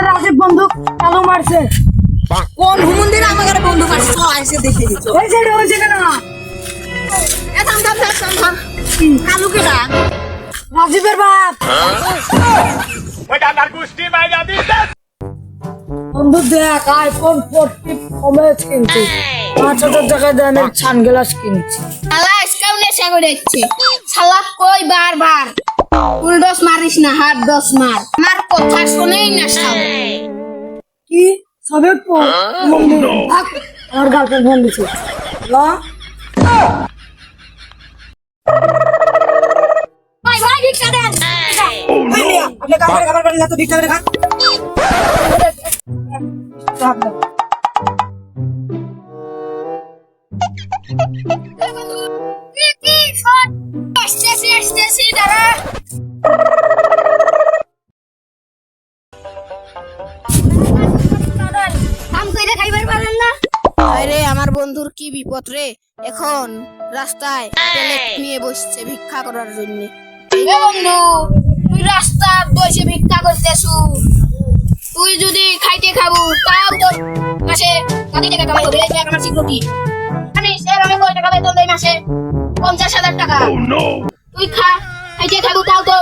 রাজীব বন্দুক চালু মারছে। কোন হুমুন্দির আমাকে বন্ধু পাচ্ছে এসে দেখে দিচ্ছ ওই সাইডে না কালু কেটা রাজীবের বাপ বন্দুক দেখ আইফোন 40 কমেজ কিনছি 5,000 টাকায় দামের সানগ্লাস কিনছি। শালা আজকাল নেশা করে যাচ্ছে শালা কই বারবার ফুল ডোজ মারিস না হাফ ডোজ মার আমার কথা শুনেই না সব কি সবে আমার গার্লফ্রেন্ড ফোন দিচ্ছে ল ভাই ভাই ভিক্ষা দেন আপনি খাবার পারেন না তো ভিক্ষা করে খান। আসতেছি দাঁড়া কাম কইরা খাইবার পারেন না আরে আমার বন্ধুর কি বিপদ রে এখন রাস্তায় প্লেট নিয়ে বসছে ভিক্ষা করার জন্য এ বন্ধু তুই রাস্তা বসে ভিক্ষা করতেছু তুই যদি খাইতে খাবো তাও তো মাসে কত টাকা কামাই হবে এই আমার সিকিউরিটি মানে এর অনেক কত টাকা বেতন দেয় মাসে 50,000 টাকা তুই খাইতে খাবো তাও তো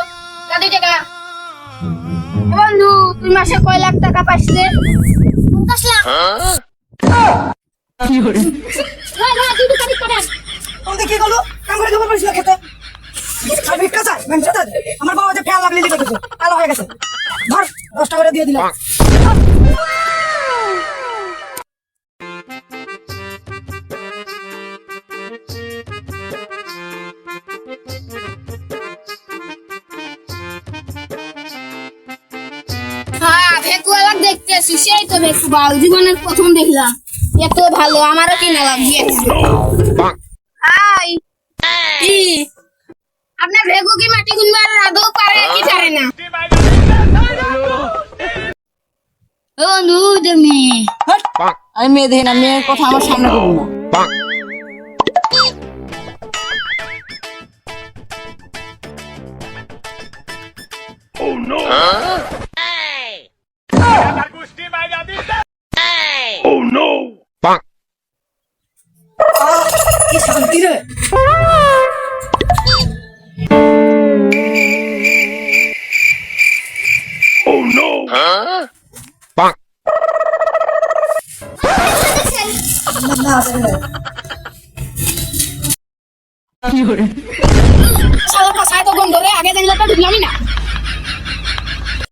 কত টাকা বন্ধু তুই মাসে কয় লাখ টাকা পাইছ রে 50 লাখ কি হরে ভাই ভাই তুই কাটি করেন ওদের কি গেল কাম করে খাবার পাইছিল খেতে আর ভিক্ষা চাই মেনছে তো আমার বাবা যে ফেল লাগলি লিখেছে কালো হয়ে গেছে ধর 10 টাকা করে দিয়ে দিলাম। হ্যাঁ ভেকু আলাক দেখতেছি সেই তো ভেকু বাউ জীবনের প্রথম দেখলাম এত ভালো আমারও কিনা লাগবে হাই কি আপনার ভেকু কি মাটি গুনবার আদৌ পারে কি পারে না ও বন্ধু তুমি আমি মেয়ে দেখি না মেয়ের কথা আমার সামনে করবো না। কি শান্তি রে সারা পাশায় তো গন্ধ রে আগে দেখলে তো ঢুকলামই না